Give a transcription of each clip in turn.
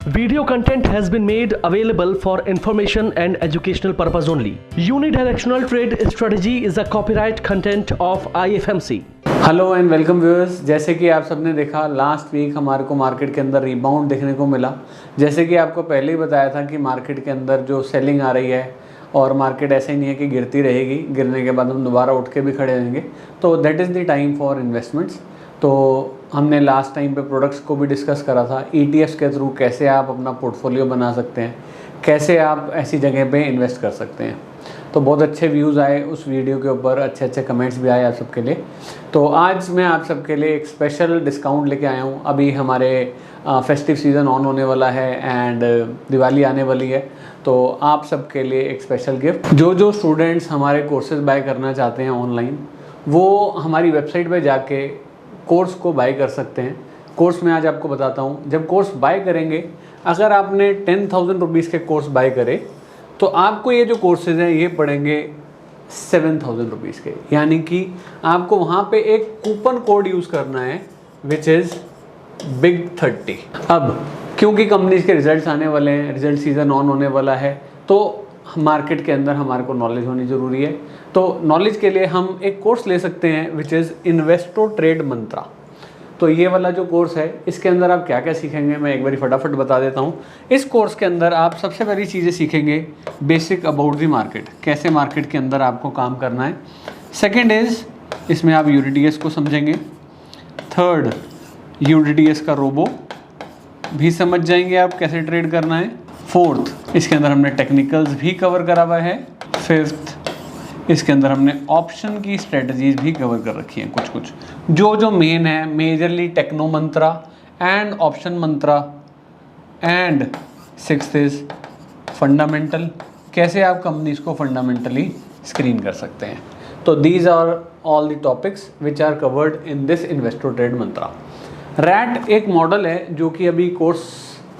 Video content has been made available for information and educational purpose only. Unidirectional trade strategy is a copyright content of IFMC. Hello and welcome viewers. जैसे कि आप सबने देखा last week हमारे को market के अंदर rebound देखने को मिला। जैसे कि आपको पहले ही बताया था कि मार्केट के अंदर जो सेलिंग आ रही है और मार्केट ऐसे ही नहीं है कि गिरती रहेगी, गिरने के बाद हम दोबारा उठ के भी खड़े रहेंगे, तो that is the time for investments. तो हमने लास्ट टाइम पे प्रोडक्ट्स को भी डिस्कस करा था, ETFs के थ्रू कैसे आप अपना पोर्टफोलियो बना सकते हैं, कैसे आप ऐसी जगह पे इन्वेस्ट कर सकते हैं। तो बहुत अच्छे व्यूज़ आए उस वीडियो के ऊपर, अच्छे अच्छे कमेंट्स भी आए आप सबके लिए। तो आज मैं आप सबके लिए एक स्पेशल डिस्काउंट लेके आया हूँ। अभी हमारे फेस्टिव सीज़न ऑन होने वाला है एंड दिवाली आने वाली है, तो आप सबके लिए एक स्पेशल गिफ्ट। जो स्टूडेंट्स हमारे कोर्सेज बाय करना चाहते हैं ऑनलाइन, वो हमारी वेबसाइट पे जाके कोर्स को बाय कर सकते हैं। कोर्स मैं आज आपको बताता हूँ। जब कोर्स बाय करेंगे, अगर आपने 10,000 रुपीज़ के कोर्स बाय करे तो आपको ये जो कोर्सेज हैं ये पड़ेंगे 7,000 रुपीज़ के, यानी कि आपको वहाँ पे एक कूपन कोड यूज़ करना है विच इज़ बिग 30। अब क्योंकि कंपनीज के रिजल्ट्स आने वाले हैं, रिजल्ट सीज़न ऑन होने वाला है, तो मार्केट के अंदर हमारे को नॉलेज होनी ज़रूरी है। तो नॉलेज के लिए हम एक कोर्स ले सकते हैं विच इज़ इन्वेस्टो ट्रेड मंत्रा। तो ये वाला जो कोर्स है, इसके अंदर आप क्या क्या सीखेंगे मैं एक बार फटाफट बता देता हूँ। इस कोर्स के अंदर आप सबसे पहली चीज़ें सीखेंगे बेसिक अबाउट द मार्केट, कैसे मार्केट के अंदर आपको काम करना है। सेकेंड इज़ इसमें आप UDTS को समझेंगे। थर्ड, UDTS का रोबो भी समझ जाएंगे आप कैसे ट्रेड करना है। फोर्थ, इसके अंदर हमने टेक्निकल्स भी कवर करा हुआ है। फिफ्थ, इसके अंदर हमने ऑप्शन की स्ट्रेटजीज भी कवर कर रखी हैं कुछ जो मेन है, majorly techno mantra and option mantra. And sixth is fundamental, कैसे आप कंपनीज को फंडामेंटली स्क्रीन कर सकते हैं। तो these are all the topics which are covered in this Investo Trade Mantra. RAT एक मॉडल है जो कि अभी कोर्स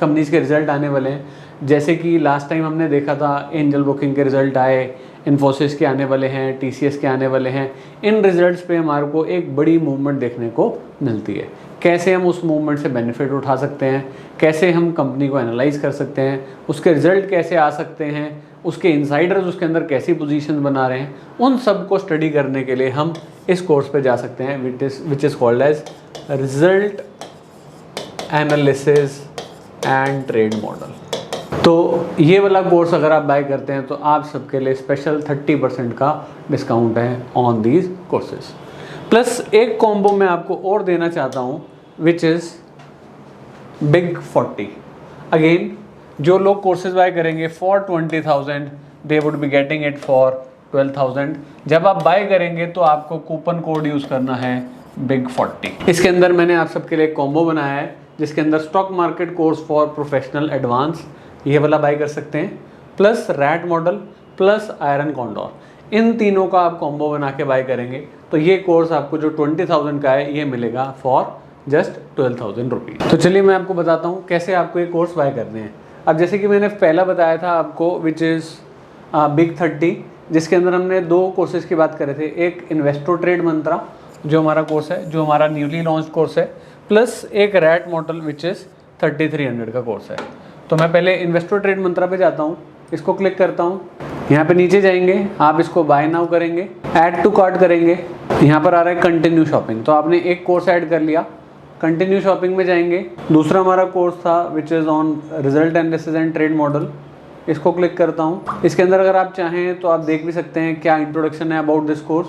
कंपनीज के रिजल्ट आने वाले हैं। जैसे कि लास्ट टाइम हमने देखा था एंजल बुकिंग के रिजल्ट आए, इन्फोसिस के आने वाले हैं, TCS के आने वाले हैं। इन रिजल्ट्स पे हमारे को एक बड़ी मूवमेंट देखने को मिलती है। कैसे हम उस मूवमेंट से बेनिफिट उठा सकते हैं, कैसे हम कंपनी को एनालाइज कर सकते हैं, उसके रिजल्ट कैसे आ सकते हैं, उसके इनसाइडर्स उसके अंदर कैसी पोजीशन बना रहे हैं, उन सब को स्टडी करने के लिए हम इस कोर्स पे जा सकते हैं which is called as result analysis and trade model. तो ये वाला कोर्स अगर आप बाय करते हैं तो आप सबके लिए स्पेशल 30% का डिस्काउंट है ऑन दीज कोर्सेज। प्लस एक कॉम्बो मैं आपको और देना चाहता हूँ विच इज़ बिग 40। अगेन जो लोग कोर्सेज बाय करेंगे for 20,000 they would be getting it for 12,000। जब आप बाय करेंगे तो आपको कूपन कोड यूज़ करना है बिग 40। इसके अंदर मैंने आप सबके लिए कॉम्बो बनाया है जिसके अंदर stock market course for professional advance ये वाला बाय कर सकते हैं, plus RAT model plus iron condor. इन तीनों का आप कॉम्बो बना के बाय करेंगे तो ये कोर्स आपको जो 20,000 का है ये मिलेगा फॉर जस्ट 12,000 रुपीज़। तो चलिए मैं आपको बताता हूँ कैसे आपको ये कोर्स बाय करने हैं। अब जैसे कि मैंने पहला बताया था आपको विच इज़ बिग 30, जिसके अंदर हमने 2 कोर्सेज की बात करे थे। एक इन्वेस्टो ट्रेड मंत्रा जो हमारा कोर्स है, जो हमारा न्यूली लॉन्च कोर्स है, प्लस एक रैट मॉडल विच इज़ 3300 का कोर्स है। तो मैं पहले इन्वेस्टो ट्रेड मंत्रा पे जाता हूँ, इसको क्लिक करता हूँ। यहाँ पे नीचे जाएंगे, आप इसको बाय नाउ करेंगे, ऐड टू कार्ट करेंगे। यहाँ पर आ रहा है कंटिन्यू शॉपिंग, तो आपने एक कोर्स ऐड कर लिया। कंटिन्यू शॉपिंग में जाएंगे, दूसरा हमारा कोर्स था which is on result analysis and trade model, इसको क्लिक करता हूँ। इसके अंदर अगर आप चाहें तो आप देख भी सकते हैं क्या इंट्रोडक्शन है अबाउट दिस कोर्स,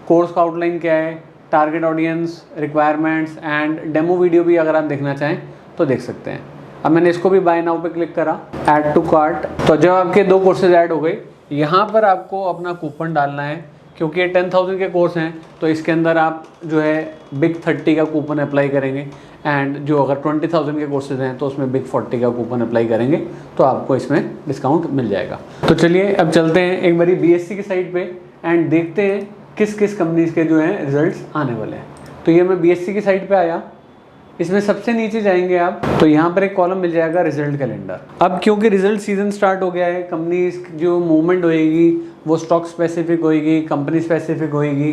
कोर्स का आउटलाइन क्या है, target audience, requirements and demo video भी अगर आप देखना चाहें तो देख सकते हैं। अब मैंने इसको भी बाय नाउ पे क्लिक करा, ऐड टू कार्ट। तो जब आपके 2 कोर्सेज ऐड हो गए, यहाँ पर आपको अपना कूपन डालना है। क्योंकि ये 10,000 के कोर्स हैं तो इसके अंदर आप जो है बिग 30 का कूपन अप्लाई करेंगे, एंड जो अगर 20,000 के कोर्सेज हैं तो उसमें बिग 40 का कूपन अप्लाई करेंगे तो आपको इसमें डिस्काउंट मिल जाएगा। तो चलिए अब चलते हैं एक बारी BSE की साइट पे एंड देखते हैं किस किस कंपनीज के जो हैं रिजल्ट्स आने वाले हैं। तो ये मैं BSE की साइट पे आया, इसमें सबसे नीचे जाएंगे आप तो यहाँ पर एक कॉलम मिल जाएगा रिजल्ट कैलेंडर। अब क्योंकि रिजल्ट सीजन स्टार्ट हो गया है, कंपनी जो मूवमेंट होएगी वो स्टॉक स्पेसिफिक होएगी, कंपनी स्पेसिफिक होएगी,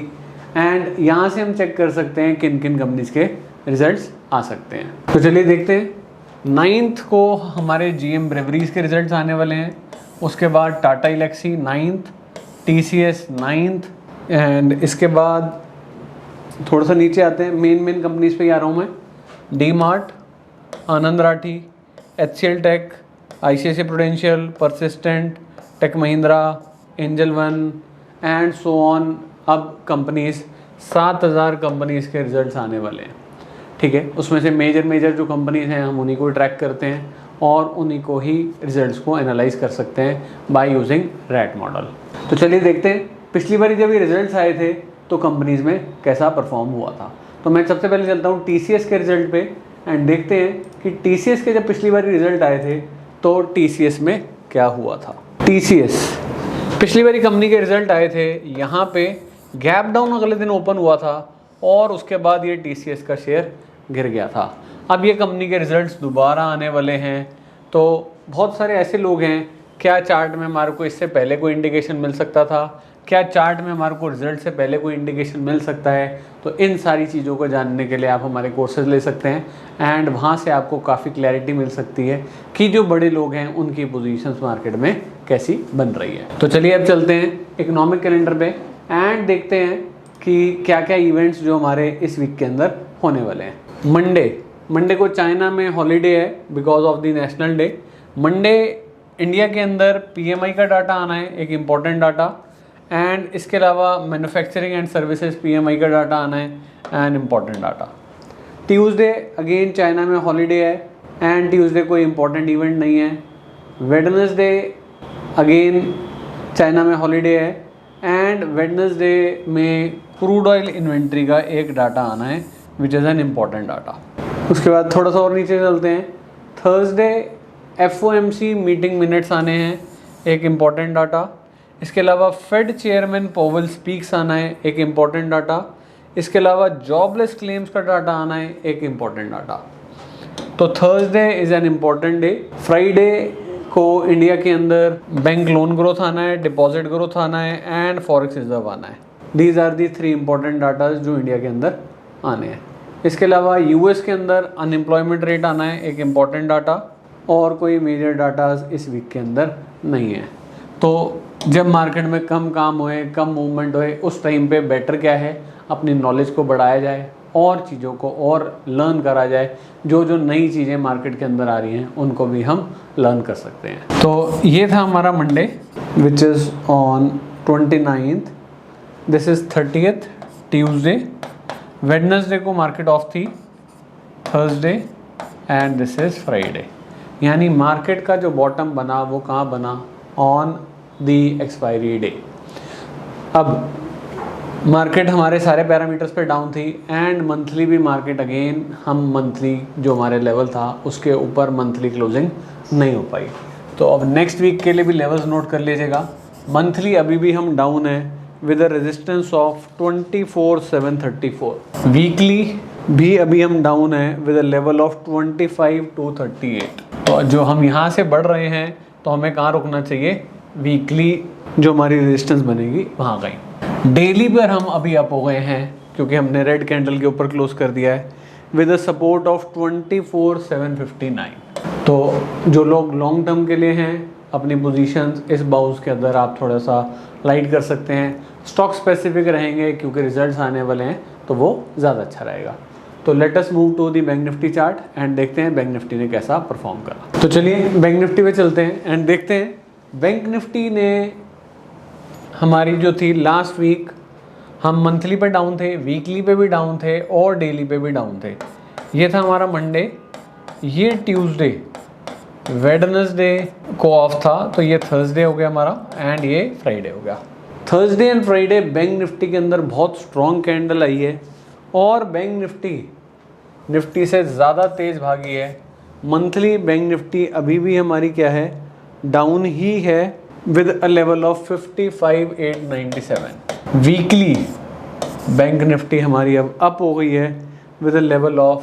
एंड यहाँ से हम चेक कर सकते हैं किन किन कंपनीज के रिजल्ट्स आ सकते हैं। तो चलिए देखते हैं। 9th को हमारे GM ब्रेवरीज के रिजल्ट्स आने वाले हैं, उसके बाद Tata Elxsi 9th, TCS 9th, and इसके बाद थोड़ा सा नीचे आते हैं, मेन कंपनीज पे ही आ रहा हूँ मैं। D Mart, Anand Rathi, HCL tech, ICICI Prudential, Persistent, Tech Mahindra, Angel One and so on. अब कंपनीज 7000 कंपनीज के रिजल्ट्स आने वाले हैं, ठीक है। उसमें से मेजर जो कंपनीज हैं हम उन्हीं को ट्रैक करते हैं और उन्हीं को ही रिजल्ट्स को एनालाइज कर सकते हैं बाय यूजिंग रैट मॉडल। तो चलिए देखते हैं पिछली बार जब ये रिजल्ट्स आए थे तो कंपनीज में कैसा परफॉर्म हुआ था। तो मैं सबसे पहले चलता हूँ TCS के रिजल्ट पे एंड देखते हैं कि TCS के जब पिछली बार रिजल्ट आए थे तो TCS में क्या हुआ था। TCS पिछली बार कंपनी के रिजल्ट आए थे, यहाँ पे गैप डाउन अगले दिन ओपन हुआ था और उसके बाद ये TCS का शेयर गिर गया था। अब ये कंपनी के रिजल्ट्स दोबारा आने वाले हैं, तो बहुत सारे ऐसे लोग हैं, क्या चार्ट में हमारे को इससे पहले कोई इंडिकेशन मिल सकता था, क्या चार्ट में हमारे को रिजल्ट से पहले कोई इंडिकेशन मिल सकता है। तो इन सारी चीज़ों को जानने के लिए आप हमारे कोर्सेज ले सकते हैं एंड वहाँ से आपको काफ़ी क्लैरिटी मिल सकती है कि जो बड़े लोग हैं उनकी पोजीशंस मार्केट में कैसी बन रही है। तो चलिए अब चलते हैं इकोनॉमिक कैलेंडर पे एंड देखते हैं कि क्या क्या इवेंट्स जो हमारे इस वीक के अंदर होने वाले हैं। मंडे को चाइना में हॉलीडे है because of the national day. Monday India के अंदर PMI का डाटा आना है, एक इम्पॉर्टेंट डाटा, एंड इसके अलावा मैन्युफैक्चरिंग एंड सर्विसेज PMI का डाटा आना है and important data. Tuesday again China में हॉलीडे है एंड ट्यूसडे कोई इम्पॉर्टेंट इवेंट नहीं है। वेडनेसडे अगेन चाइना में हॉलीडे है एंड वेडनेसडे में क्रूड ऑयल इन्वेंट्री का एक डाटा आना है which is an important data. उसके बाद थोड़ा सा और नीचे चलते हैं। थर्सडे FOMC मीटिंग मिनट्स आने हैं, एक इम्पॉर्टेंट डाटा। इसके अलावा फेड चेयरमैन पोवेल स्पीक्स आना है, एक इम्पॉर्टेंट डाटा। इसके अलावा जॉबलेस क्लेम्स का डाटा आना है, एक इम्पॉर्टेंट डाटा। तो Thursday is an important day. Friday को इंडिया के अंदर बैंक लोन ग्रोथ आना है, डिपॉजिट ग्रोथ आना है एंड फॉरेक्स रिजर्व आना है। These are the 3 important datas जो इंडिया के अंदर आने हैं। इसके अलावा US के अंदर अनएम्प्लॉयमेंट रेट आना है, एक इम्पॉर्टेंट डाटा, और कोई मेजर डाटाज इस वीक के अंदर नहीं है। तो जब मार्केट में कम काम होए, कम मूवमेंट होए, उस टाइम पे बेटर क्या है अपनी नॉलेज को बढ़ाया जाए और चीज़ों को और लर्न करा जाए। जो नई चीज़ें मार्केट के अंदर आ रही हैं उनको भी हम लर्न कर सकते हैं। तो ये था हमारा Monday which is on 29th, this is 30th Tuesday. Wednesday को मार्केट ऑफ थी, Thursday and this is Friday. यानी मार्केट का जो बॉटम बना वो कहाँ बना, ऑन दी एक्सपायरी डे। अब मार्केट हमारे सारे पैरामीटर्स पे डाउन थी एंड मंथली भी मार्केट अगेन हम मंथली जो हमारे लेवल था उसके ऊपर मंथली क्लोजिंग नहीं हो पाई। तो अब नेक्स्ट वीक के लिए भी लेवल्स नोट कर लीजिएगा। मंथली अभी भी हम डाउन है with a resistance of 24,734। Weekly भी अभी हम डाउन है विद अ लेवल ऑफ 25,238। तो जो हम यहाँ से बढ़ रहे हैं तो हमें कहाँ रुकना चाहिए, वीकली जो हमारी रेजिस्टेंस बनेगी वहाँ कहीं। डेली पर हम अभी अप हो गए हैं क्योंकि हमने रेड कैंडल के ऊपर क्लोज कर दिया है विद अ सपोर्ट ऑफ 24,759। तो जो लोग लॉन्ग टर्म के लिए हैं अपनी पोजीशंस इस बाउंस के अंदर आप थोड़ा सा लाइट कर सकते हैं। स्टॉक स्पेसिफिक रहेंगे क्योंकि रिजल्ट्स आने वाले हैं तो वो ज़्यादा अच्छा रहेगा। तो let us move to the bank Nifty chart and देखते हैं बैंक निफ्टी ने कैसा परफॉर्म करा। तो चलिए बैंक निफ्टी पे चलते हैं एंड देखते हैं बैंक निफ्टी ने हमारी जो थी लास्ट वीक हम मंथली पे डाउन थे, वीकली पे भी डाउन थे और डेली पे भी डाउन थे। ये था हमारा मंडे, ये ट्यूसडे, वेडनेसडे को ऑफ था तो ये थर्सडे हो गया हमारा एंड ये फ्राइडे हो गया। Thursday and Friday bank Nifty के अंदर बहुत स्ट्रॉन्ग कैंडल आई है और बैंक निफ्टी से ज़्यादा तेज़ भागी है। मंथली बैंक निफ्टी अभी भी हमारी क्या है, डाउन ही है with a level of 55,897। Weekly bank Nifty हमारी अब अप हो गई है with a level of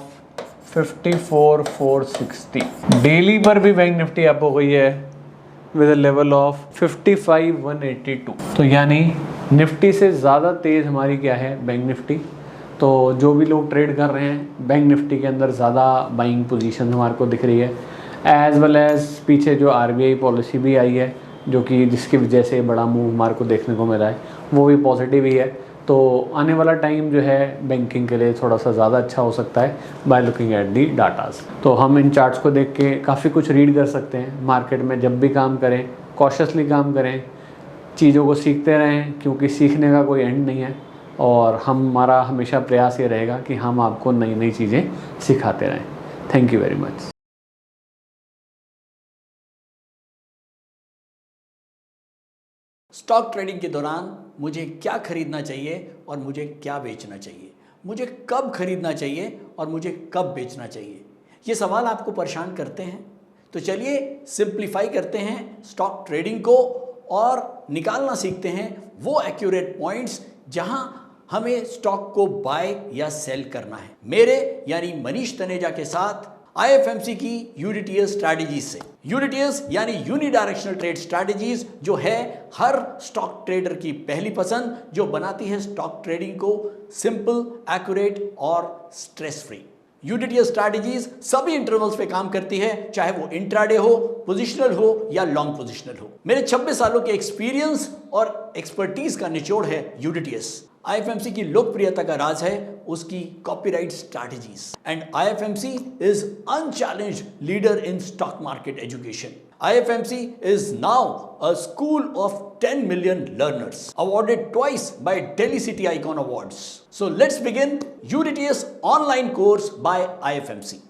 54,460। Daily पर भी बैंक निफ्टी अप हो गई है विद अ लेवल ऑफ 55,182। तो यानी निफ्टी से ज़्यादा तेज़ हमारी क्या है, बैंक निफ्टी। तो जो भी लोग ट्रेड कर रहे हैं, बैंक निफ्टी के अंदर ज़्यादा बाइंग पोजीशन हमारे को दिख रही है, एज़ वेल एज़ पीछे जो RBI पॉलिसी भी आई है जो कि जिसकी वजह से बड़ा मूव हमारे को देखने को मिला है, वो भी पॉजिटिव ही है। तो आने वाला टाइम जो है बैंकिंग के लिए थोड़ा सा ज़्यादा अच्छा हो सकता है by looking at the datas. तो हम इन चार्ट्स को देख के काफ़ी कुछ रीड कर सकते हैं। मार्केट में जब भी काम करें, कॉशियसली काम करें, चीज़ों को सीखते रहें, क्योंकि सीखने का कोई एंड नहीं है। और हमारा हमेशा प्रयास ये रहेगा कि हम आपको नई नई चीज़ें सिखाते रहें। Thank you very much. Stock trading के दौरान मुझे क्या खरीदना चाहिए और मुझे क्या बेचना चाहिए, मुझे कब खरीदना चाहिए और मुझे कब बेचना चाहिए, ये सवाल आपको परेशान करते हैं। तो चलिए सिंप्लीफाई करते हैं स्टॉक ट्रेडिंग को और निकालना सीखते हैं वो एक्यूरेट पॉइंट्स जहां हमें स्टॉक को बाय या सेल करना है। मेरे यानी मनीष तनेजा के साथ IFMC की यूनिटीएस स्ट्रैटेजीज से। यूनिटीएस यानी यूनिडायरेक्शनल ट्रेड स्ट्रैटेजीज, जो है हर स्टॉक ट्रेडर की पहली पसंद, जो बनाती है स्टॉक ट्रेडिंग को सिंपल, एक्यूरेट और स्ट्रेस फ्री। यूनिटीएस स्ट्रैटेजीज सभी इंटरवल्स पे काम करती है, चाहे वो इंट्राडे हो, पोजिशनल हो या लॉन्ग पोजिशनल हो। मेरे 26 सालों के एक्सपीरियंस और एक्सपर्टीज का निचोड़ है यूनिटीएस। IFMC की लोकप्रियता का राज है उसकी copyright strategies. And IFMC is unchallenged leader in stock market education. IFMC is now a school of 10 million learners, awarded twice by Delhi City Icon Awards. So let's begin UDTS online course by IFMC.